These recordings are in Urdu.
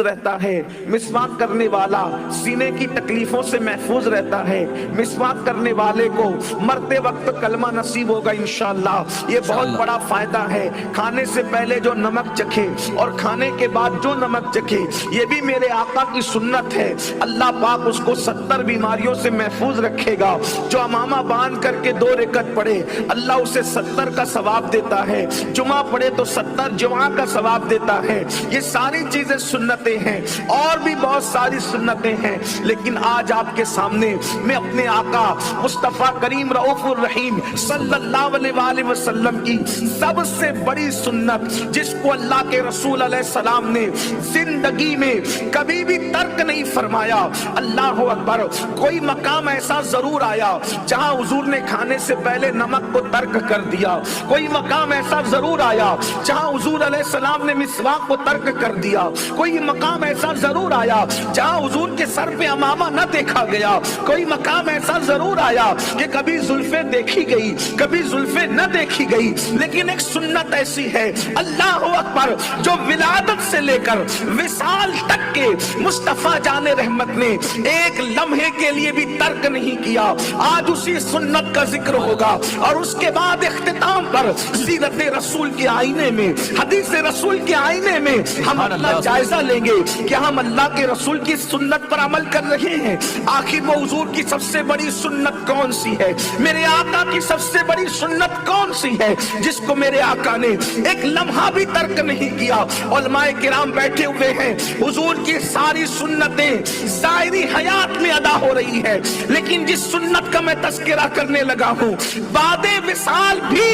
رہتا ہے، مسواک کرنے والا سینے کی تکلیفوں سے محفوظ رہتا ہے، مسواک کرنے والے کو مرتے وقت کلمہ نصیب ہوگا انشاءاللہ۔ یہ بہت بڑا فائدہ ہے۔ کھانے سے پہلے جو نمک چکھے اور کھانے کے بعد جو نمک چکھے، یہ بھی میرے آقا کی سنت ہے۔ اللہ پاک اس کو 70 بیماریوں سے محفوظ رکھے گا۔ جو امامہ باندھ کر کے 2 رکعت پڑھے، اللہ اسے 70 کا ثواب دیتا ہے۔ جمعہ پڑھے تو 70 جمعہ کا ثواب دیتا ہے۔ یہ ساری چیزیں سنتیں ہیں، اور بھی بہت ساری سنتیں ہیں، لیکن آج آپ کے سامنے میں اپنے آقا مصطفیٰ کریم رؤوف الرحیم صلی اللہ علیہ وآلہ وسلم کی سب سے بڑی سنت، جس کو اللہ کے رسول علیہ السلام نے زندگی میں کبھی بھی ترک نہیں فرمایا۔ اللہ اکبر۔ کوئی مقام ایسا ضرور آیا جہاں حضور نے کھانے سے پہلے نمک کو ترک کر دیا، کوئی مقام ایسا ضرور آیا جہاں حضور علیہ السلام نے مسواک کو ترک کر دیا، کوئی مقام ایسا ضرور آیا جہاں حضور کے سر پہ امامہ نہ دیکھا گیا، کوئی مقام ایسا ضرور آیا کہ کبھی زلفیں دیکھی گئی، کبھی زلفیں نہ دیکھی گئی، لیکن ایک سنت ایسی ہے، اللہ اکبر، جو ولادت سے لے کر وصال تک کے مصطفیٰ جان رحمت نے ایک لمحے کے لیے بھی ترک نہیں کیا۔ آج اسی سنت کا ذکر ہوگا، اور اس کے بعد اختتام پر سیرت رسول کے آئینے میں، حدیث رسول کے آئینے میں ہم اپنا جائزہ لیں گے کہ ہم اللہ کے رسول کی سنت پر عمل کر رہے ہیں۔ آخر وہ حضور کی سب سے بڑی سنت کون سی ہے؟ میرے آقا کی سب سے بڑی سنت کون سی ہے جس کو میرے آقا نے ایک لمحہ بھی ترک نہیں کیا؟ علماء کرام بیٹھے ہوئے ہیں، حضور کی ساری سنتیں ظاہری حیات میں ادا ہو رہی ہے، لیکن جس سنت کا میں تذکرہ کرنے لگا ہوں، بعد وصال بھی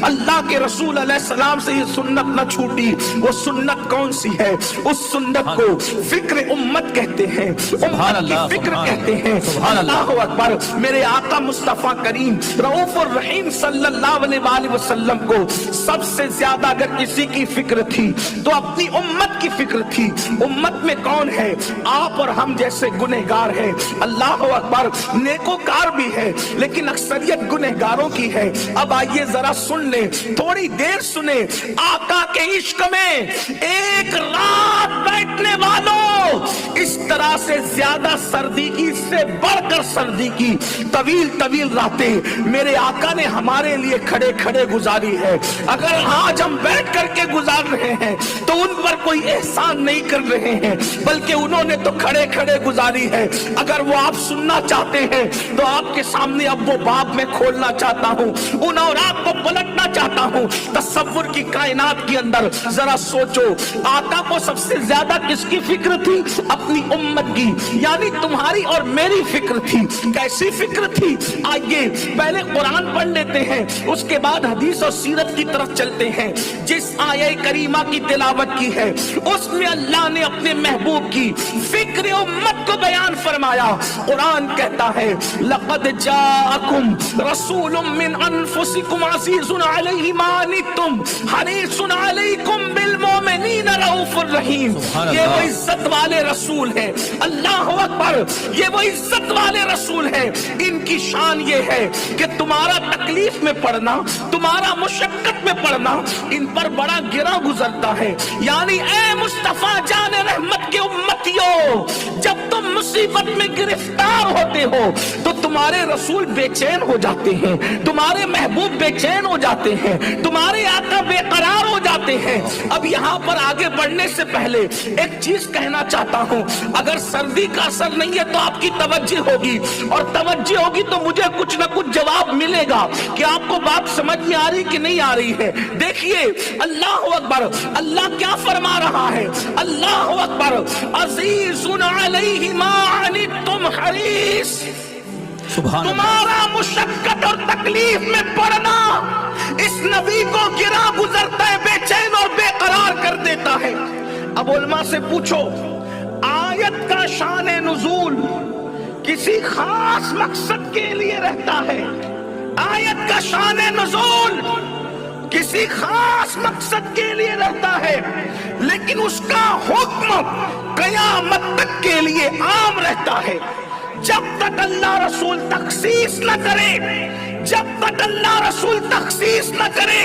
اللہ کے رسول علیہ السلام سے یہ سنت نہ چھوٹی۔ وہ سنت کون سی ہے؟ اس سنت کو فکر امت کہتے ہیں، امت کی فکر کہتے ہیں۔ اللہ اکبر۔ میرے آقا مصطفیٰ کریم رؤوف الرحیم صلی اللہ علیہ وآلہ وسلم کو سب سے زیادہ اگر کسی کی فکر تھی تو اپنی امت کی فکر تھی۔ امت میں کون ہے؟ آپ اور ہم جیسے گنہگار ہیں۔ اللہ اکبر۔ نیکوکار بھی ہے، لیکن اکثریت گنہگاروں کی ہے۔ اب آئیے ذرا سن لیں، تھوڑی دیر سنیں۔ آقا کے عشق میں ایک رات بیٹھنے والوں، اس طرح سے زیادہ سردی کی، اس سے بڑھ کر سردی کی طویل طویل راتیں میرے آقا نے ہمارے لیے کھڑے کھڑے گزاری ہے۔ اگر آج ہم بیٹھ کر کے گزار رہے ہیں تو ان پر کوئی احسان نہیں کر رہے ہیں، بلکہ انہوں نے تو کھڑے کھڑے گزاری ہے۔ اگر وہ آپ سننا چاہتے ہیں تو آپ کے سامنے اب وہ باب میں کھولنا چاہتا ہوں، ان اور آپ کو پلٹنا چاہتا ہوں۔ تصور کی کائنات کے اندر ذرا سوچو، آقا کو سب سے زیادہ کس کی فکر تھی؟ اپنی امت کی، یعنی تمہاری اور میری فکر تھی۔ کیسی فکر تھی؟ آئیے پہلے قرآن پڑھ لیتے ہیں، اس کے بعد حدیث اور سیرت کی طرف چلتے ہیں۔ جس آیہ کریمہ کی تلاوت کی ہے اس میں اللہ نے اپنے محبوب کی فکر امت کو بیان فرمایا۔ قرآن کہتا ہے لقد جاءکم رسول من انفسکم عزیز علیہ ما عنتم حریص علیکم بالمؤمنین رؤوف الرحیم۔ یہ وہ عزت والے رسول ہیں، اللہ اکبر، یہ وہ عزت والے رسول ہیں۔ ان کی شان یہ ہے کہ تمہارا تکلیف میں پڑنا، تمہارا مشقت میں پڑنا ان پر بڑا گرا گزرتا ہے۔ یعنی اے مصطفیٰ جان رحمت کے امتیوں، جب تم مصیبت میں گرفتار ہوتے ہو تو تمہارے رسول بے چین ہو جاتے ہیں، تمہارے محبوب بے چین ہو جاتے ہیں، تمہارے آقا بے قرار ہو جاتے ہیں۔ اب یہاں پر آگے بڑھنے سے پہلے ایک چیز کہنا چاہتا ہوں، اگر سردی کا اثر نہیں ہے تو آپ کی توجہ ہوگی، اور توجہ ہوگی تو مجھے کچھ نہ کچھ جواب ملے گا کہ آپ کو بات سمجھ میں آ رہی کہ نہیں آ رہی ہے۔ دیکھیے اللہ اکبر، اللہ کیا فرما رہا ہے؟ اللہ اکبر، عزیز علیہ ما عنتم حریص، تمہارا مشقت اور تکلیف میں پڑنا اس نبی کو گرا گزرتا ہے، بے چین اور بے قرار کر دیتا ہے۔ اب علماء سے پوچھو، آیت کا شان نزول کسی خاص مقصد کے لیے رہتا ہے، آیت کا شان نزول کسی خاص مقصد کے لیے رہتا ہے، لیکن اس کا حکم قیامت تک کے لیے عام رہتا ہے۔ جب تک اللہ رسول تخصیص نہ کرے، جب تک اللہ رسول تخصیص نہ کرے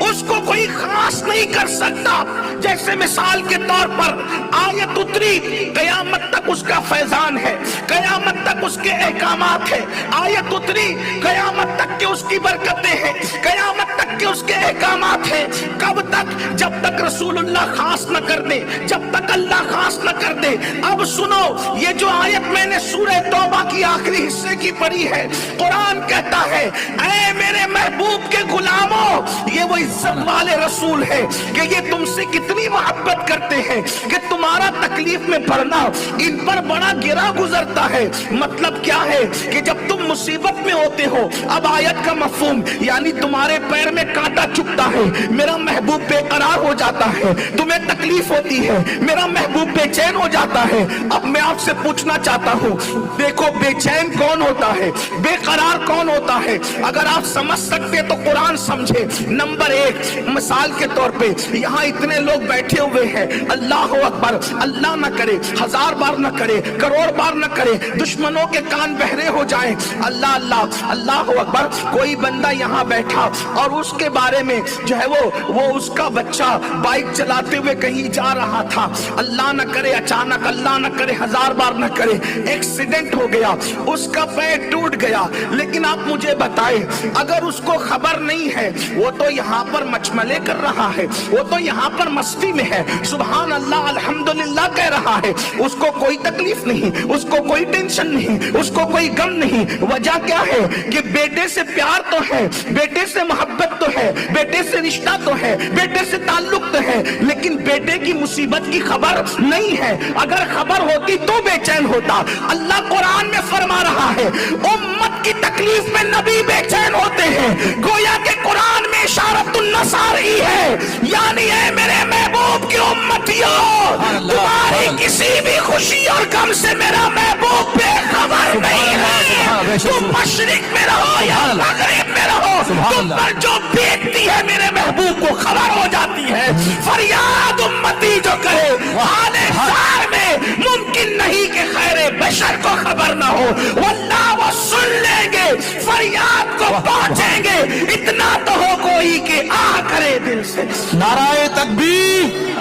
اس کو کوئی خاص نہیں کر سکتا۔ جیسے مثال کے طور پر آیت اتری قیامت تک اس کا فیضان ہے، قیامت تک اس کے احکامات ہیں، آیت اتری قیامت تک کہ اس کی برکتیں ہیں، قیامت تک کہ اس کے احکامات ہیں۔ کب تک؟ جب تک رسول اللہ خاص نہ کر دے، جب تک اللہ خاص نہ کر دے۔ اب سنو، یہ جو آیت میں نے سورہ توبہ کی آخری حصے کی پڑھی ہے، قرآن کہتا ہے اے میرے محبوب کے غلاموں، یہ وہ عزت والے رسول ہے کہ یہ تم سے کتنی محبت کرتے ہیں کہ تمہارا تکلیف میں پڑنا ان پر بڑا گرا گزرتا ہے۔ مطلب کیا ہے کہ جب تم مصیبت میں ہوتے ہو، اب آیت کا مفہوم یعنی تمہارے پیر میں کانٹا چبھتا ہے، میرا محبوب بے قرار ہو جاتا ہے، تمہیں تکلیف ہوتی ہے، میرا محبوب بے چین ہو جاتا ہے۔ اب میں آپ سے پوچھنا چاہتا ہوں، دیکھو بے چین کون ہوتا ہے، بے قرار کون ہوتا ہے؟ اگر آپ سمجھ سکتے تو قرآن سمجھے۔ نمبر ایک، مثال کے طور پہ یہاں اتنے لوگ بیٹھے ہوئے ہیں، اللہ اکبر، اللہ نہ کرے 1000 بار نہ کرے، کروڑ بار نہ کرے، دشمنوں کے کان بہرے ہو جائیں، اللہ اللہ اللہ اکبر، کوئی بندہ یہاں بیٹھا اور اس کے بارے میں جو ہے وہ اس کا بچہ بائک چلاتے ہوئے کہیں جا رہا تھا، اللہ نہ کرے اچانک، اللہ نہ کرے 1000 بار نہ کرے ایکسیڈنٹ ہو گیا، اس کا پیر ٹوٹ گیا۔ لیکن آپ مجھے بتائیں، اگر اس کو خبر نہیں ہے، وہ تو یہاں پر مچملے کر رہا ہے، وہ تو یہاں پر مستی میں ہے، سبحان اللہ الحمدللہ کہہ رہا ہے، اس کو کوئی تکلیف نہیں، اس کو کوئی ٹینشن نہیں، اس کو کوئی غم نہیں۔ وجہ کیا ہے کہ بیٹے سے پیار تو ہے، بیٹے سے محبت تو ہے، بیٹے سے رشتہ تو ہے، بیٹے سے تعلق تو ہے، لیکن بیٹے کی مصیبت کی خبر نہیں ہے۔ اگر خبر ہوتی تو بے چین ہوتا۔ اللہ قرآن میں فرما رہا ہے امت کی تکلیف میں نبی بے چین ہوتے ہیں، گویا کہ قرآن میں اشارت النصاری ہے، یعنی اے میرے محبوب کی امتیوں، تمہاری کسی بھی خوشی اور غم سے میرا محبوب بے خبر نہیں ہے۔ تم مشرق میں رہو یا مغرب میں رہو، تم پر جو بیتتی ہے میرے محبوب کو خبر ہو جاتی ہے۔ فریاد امتی جو کرے حال زار میں ممکن نہیں کہ خیر بشر کو خبر نہ ہو، واللہ وہ سن لیں گے، فریاد کو پہنچیں گے، اتنا تو ہو کوئی کہ آ کرے دل سے۔ نعرہ تکبیر،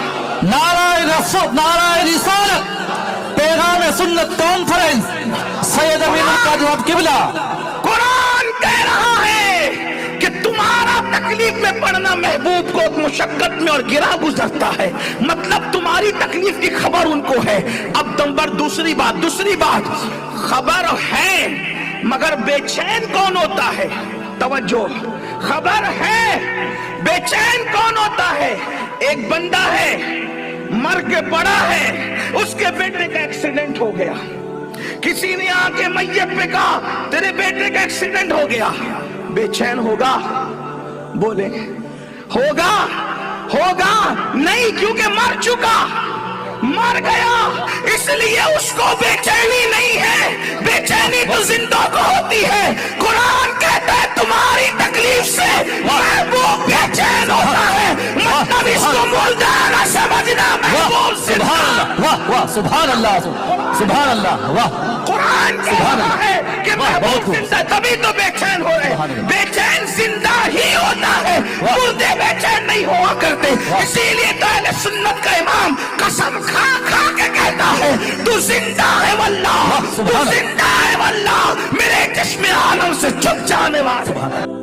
نعرہ رسول، نعرہ رسالت، پیغام سنت کانفرنس، سید امین کا جواب قبلہ۔ قرآن کہہ رہا ہے کہ تمہارا تکلیف میں پڑنا محبوب کو مشقت میں اور گرا گزرتا ہے، مطلب تمہاری تکلیف کی خبر ان کو ہے۔ اب نمبر دوسری بات خبر ہے مگر بے چین کون ہوتا ہے؟ توجہ، خبر ہے بے چین کون ہوتا ہے؟ ایک بندہ ہے مر کے پڑا ہے، اس کے بیٹے کا ایکسیڈنٹ ہو گیا، کسی نے آ کے میت پہ کہا تیرے بیٹے کا ایکسیڈنٹ ہو گیا، بے چین ہوگا؟ بولے ہوگا نہیں، کیونکہ مر چکا، مر گیا، اس لیے اس کو بے چینی نہیں ہے، بے چینی تو زندوں کو ہوتی ہے۔ قرآن کہتا ہے تمہاری تکلیف سے محبوب بے چین ہوتا ہے، مطلب اس کو مردہ سمجھنا، محبوب زندہ۔ واہ سبحان اللہ، سبحان اللہ، واہ۔ قرآن کہتا ہے کہ محبوب زندہ، تبھی تو بے چین ہو رہے، بے چین زندہ ہی ہوتا ہے، مردے بے چین نہیں ہوا کرتے۔ اسی لیے تو اہل سنت کا امام قسم کھا کے کہتا ہے تو زندہ ہے واللہ، تو زندہ ہے واللہ، میرے چشم عالم سے چھپ جانے والا۔